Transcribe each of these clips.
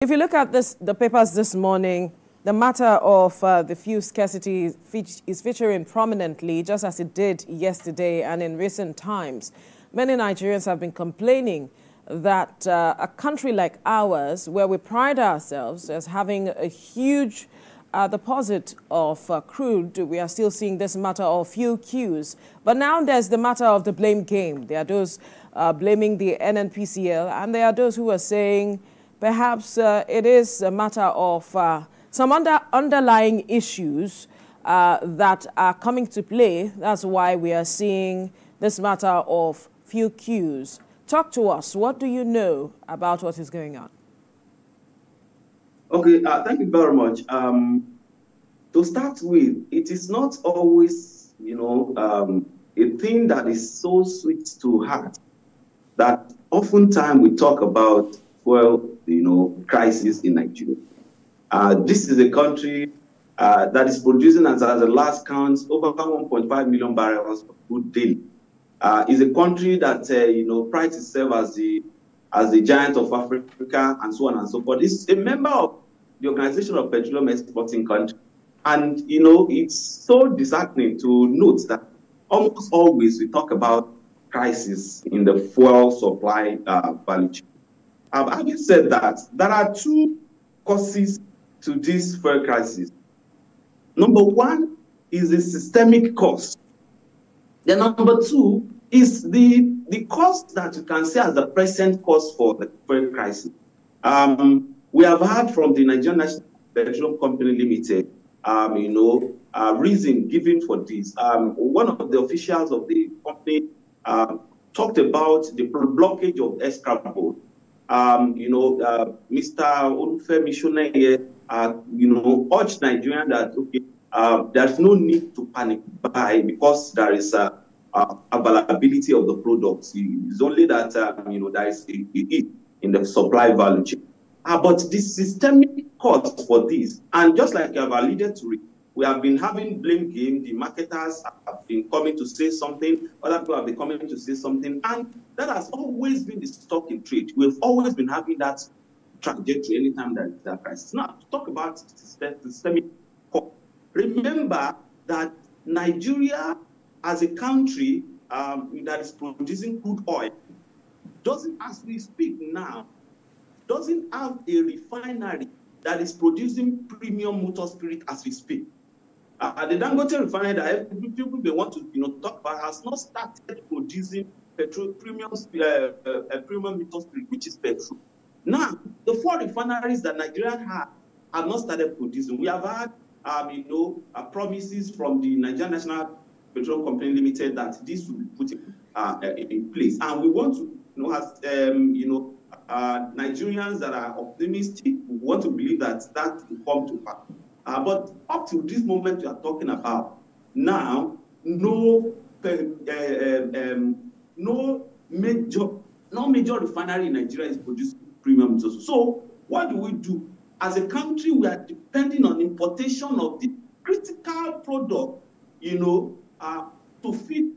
If you look at the papers this morning, the matter of the fuel scarcity is featuring prominently, just as it did yesterday and in recent times. Many Nigerians have been complaining that a country like ours, where we pride ourselves as having a huge deposit of crude, we are still seeing this matter of fuel queues. But now there's the matter of the blame game. There are those blaming the NNPCL, and there are those who are saying perhaps it is a matter of some underlying issues that are coming to play. That's why we are seeing this matter of fuel queues. Talk to us. What do you know about what is going on? Okay, thank you very much. To start with, it is not always, a thing that is so sweet to heart that oftentimes we talk about crisis in Nigeria. This is a country that is producing, as the last count, over 1.5 million barrels of crude daily. Is a country that prides itself as the giant of Africa and so on and so forth. It's a member of the Organization of Petroleum Exporting Countries, and it's so disheartening to note that almost always we talk about crisis in the fuel supply value chain. Having said that, there are two causes to this fuel crisis. Number one is the systemic cause. The number two is the cause that you can see as the present cause for the fuel crisis. We have heard from the Nigerian National Petroleum Company Limited, reason given for this. One of the officials of the company talked about the blockage of scrapple. Mr. Olufemi Shoneye, urged Nigerians that, okay, there's no need to panic buy because there is availability of the products. It's only that, there is a hit in the supply value chain. But the systemic cause for this, and just like you have alluded to it, we have been having blame game. The marketers have been coming to say something. Other people have been coming to say something. And that has always been the stock in trade. We've always been having that trajectory anytime there is a crisis. Now, to talk about systemic cause, remember that Nigeria, as a country that is producing crude oil, doesn't, as we speak now, doesn't have a refinery that is producing premium motor spirit as we speak. The Dangote refinery that people may want to talk about has not started producing premium motor spirit, which is petrol. Now, the four refineries that Nigeria have not started producing. We have had promises from the Nigerian National Petroleum Company Limited that this will be put in place, and we want to Nigerians that are optimistic, we want to believe that will come to pass. But up to this moment we are talking about now, no major refinery in Nigeria is producing premium motor. So what do? As a country, we are depending on importation of the critical product, to feed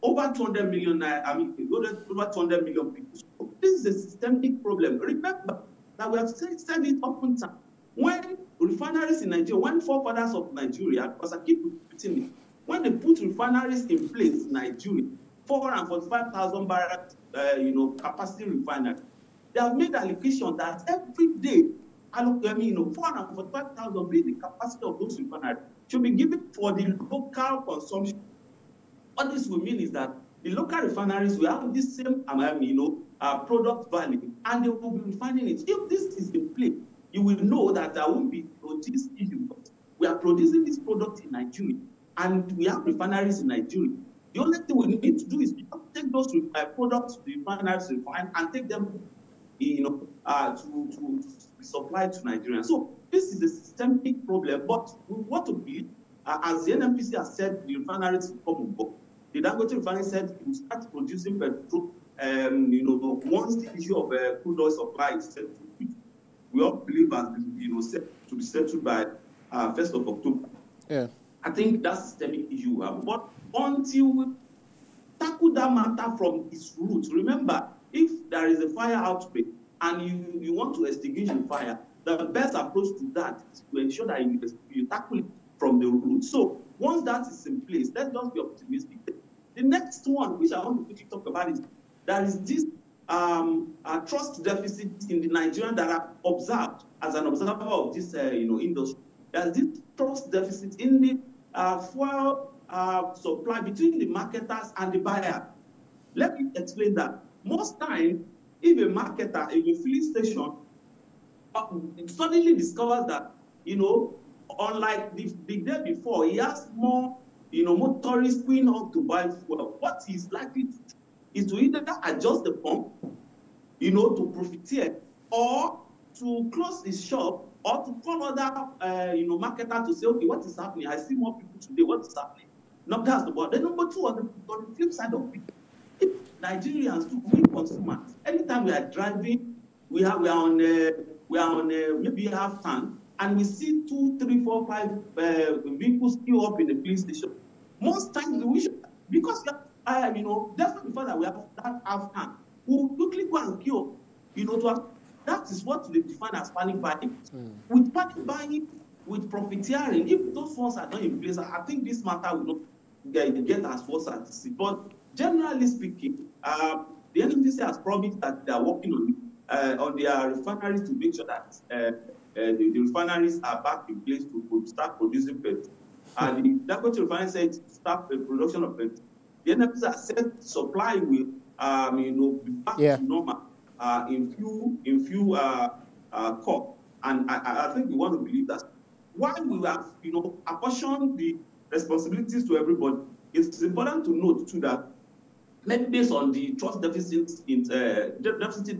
over 200 million, over 200 million people. So this is a systemic problem. Remember that we have said it often times. When refineries in Nigeria, when forefathers of Nigeria, because I keep repeating it, when they put refineries in place in Nigeria, 445,000 barrel, capacity refinery, they have made allocation that every day, 445,000 being the capacity of those refineries should be given for the local consumption. What this will mean is that the local refineries will have this same, product value, and they will be refining it. If this is in place, you will know that there won't be this issue. We are producing this product in Nigeria, and we have refineries in Nigeria. The only thing we need to do is take those products to the refineries, refine, and take them, to be supplied to Nigerians. So this is a systemic problem, but we want to believe, as the NNPC has said, the refineries will come on board. The Dangote refinery said it will start producing petrol, once the issue of crude oil supply is settled. We all believe as to be settled by 1st of October. Yeah. I think that's a systemic issue. But until we tackle that matter from its roots, remember, if there is a fire outbreak and you want to extinguish the fire, the best approach to that is to ensure that you tackle it from the root. So once that is in place, let's just be optimistic. The next one, which I want to quickly talk about, is there is this trust deficit in the Nigerian that I've observed as an observer of this industry. There's this trust deficit in the fuel supply between the marketers and the buyer. Let me explain that. Most times, if a marketer in a filling station suddenly discovers that, unlike the day before, he has more, motorists queuing up to buy fuel, what he's likely to do is to either adjust the pump, to profiteer, or to close his shop, or to call other, marketer to say, okay, what is happening? I see more people today. What is happening? No, that's the one. The number two, on the flip side of it, if Nigerians too, we consumers, anytime we are driving, we are on maybe half tank, and we see 2, 3, 4, 5 vehicles queue up in the police station. Most times we should, because just before that we have that half tank, we'll quickly go and queue, that is what they define as panic buying. With panic buying, with profiteering, if those ones are not in place, I think this matter will not get as far as to see. But generally speaking, the NNPC has promised that they are working on their refineries to make sure that the refineries are back in place to start producing petrol. And the Dangote refinery said to start the production of petrol. The NNPC has said supply will be back to normal in few COP. And I think we want to believe that while we have apportioned the responsibilities to everybody, it's important to note too that maybe based on the trust deficits in the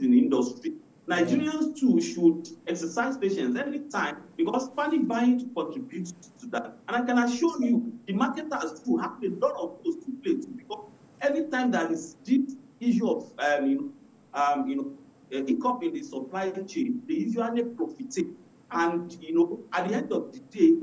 industry, Nigerians too should exercise patience every time, because panic buying contributes to that. And I can assure you, the marketers too have a lot of those to play too, because anytime there is this issue of hiccup in the supply chain, they usually profit. And at the end of the day,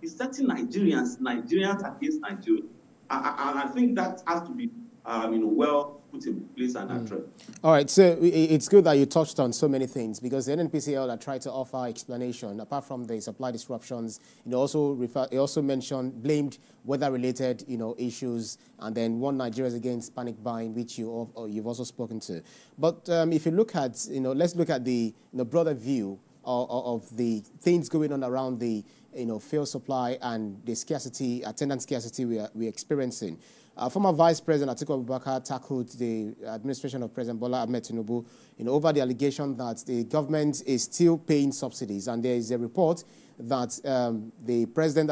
it's setting Nigerians against Nigeria. And I think that has to be well put in place and addressed. All right, so it's good that you touched on so many things, because the NNPCL that tried to offer explanation, apart from the supply disruptions, it also mentioned, blamed weather-related, issues, and then warned Nigerians against panic buying, which you've also spoken to. But if you look at, let's look at the broader view of the things going on around the, fuel supply and the scarcity, attendant scarcity we're experiencing. Former Vice President Atiku Abubakar tackled the administration of President Bola Ahmed Tinubu, over the allegation that the government is still paying subsidies, and there is a report that the president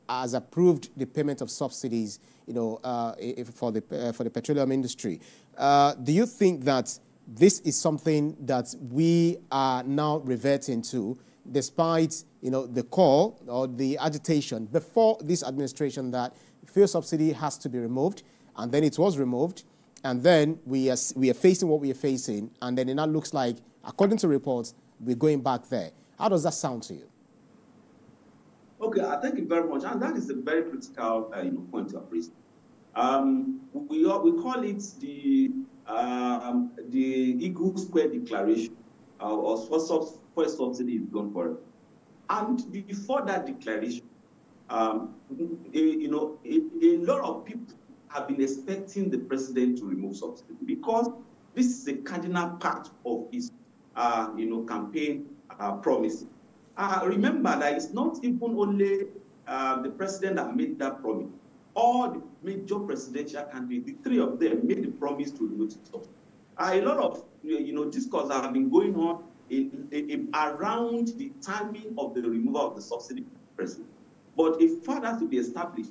has approved the payment of subsidies, for the petroleum industry. Do you think that this is something that we are now reverting to, despite the call or the agitation before this administration that fuel subsidy has to be removed, and then it was removed, and then we are facing what we are facing, and then it now looks like, according to reports, we're going back there? How does that sound to you? Okay, thank you very much, and that is a very critical point to raise. We call it the Eagle Square Declaration, or first subsidy is gone forever. And before that declaration, a lot of people have been expecting the president to remove subsidy, because this is a cardinal part of his, campaign promise. Remember that it's not even only the president that made that promise. All the major presidential candidates, the three of them, made the promise to remove subsidy. A lot of discourse have been going on around the timing of the removal of the subsidy president. But a fact has to be established.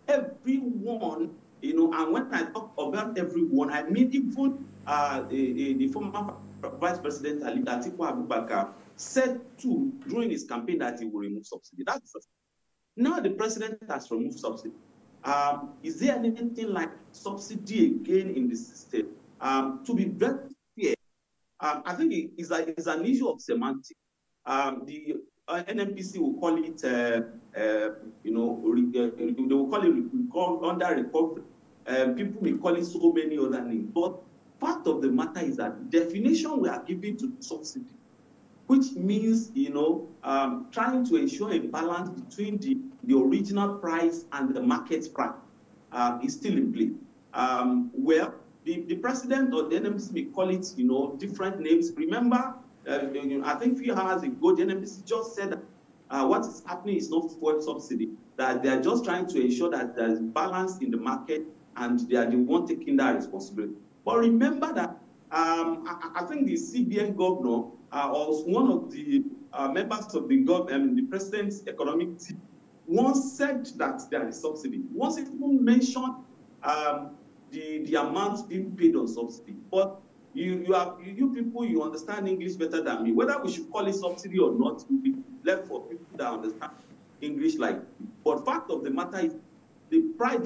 Everyone, and when I talk about everyone, I mean even the former Vice President Atiku Abubakar said too during his campaign that he will remove subsidy. That's now the president has removed subsidy. Is there anything like subsidy again in the system? To be very clear, I think it's an issue of semantics. The NNPC will call it, they will call it under recovery. People may call it so many other names. But part of the matter is that the definition we are giving to subsidy which means, trying to ensure a balance between the original price and the market price is still in play. Well, the president or the NMC may call it, different names. Remember, I think a few hours ago, the NMC just said that what is happening is not fuel subsidy, that they are just trying to ensure that there is balance in the market and they are the one taking that responsibility. But remember that I think the CBN governor or one of the members of the government, the president's economic team, once said that there is subsidy. Once even mentioned the amount being paid on subsidy. But you people, you understand English better than me. Whether we should call it subsidy or not will be left for people that understand English like me. But fact of the matter is the price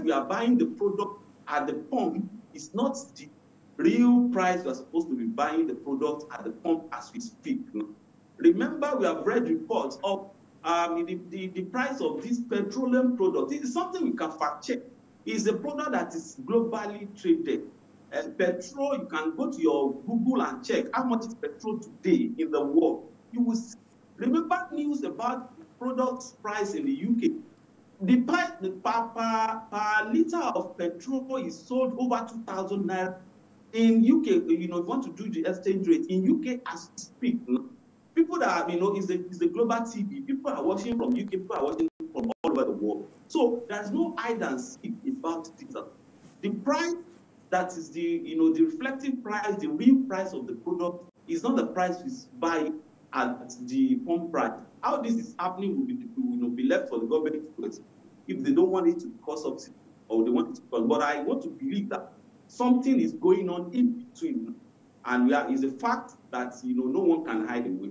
we are buying the product at the pump is not the real price we are supposed to be buying the product at the pump as we speak. Remember, we have read reports of the price of this petroleum product. It is something we can fact check. It's a product that is globally traded. Petrol, you can go to your Google and check how much is petrol today in the world. You will see. Remember news about the product's price in the UK. The price per liter of petrol is sold over 2,000 naira. In UK, if you want to do the exchange rate, in UK as we speak, people that is a global TV. People are watching from UK, people are watching from all over the world. So there's no hide and seek about this. The price that is the reflective price, the real price of the product is not the price we buy at the pump price. How this is happening will be left for the government to explain if they don't want it to cost subsidy or they want it to cost. But I want to believe that something is going on in between, and is a fact that no one can hide away.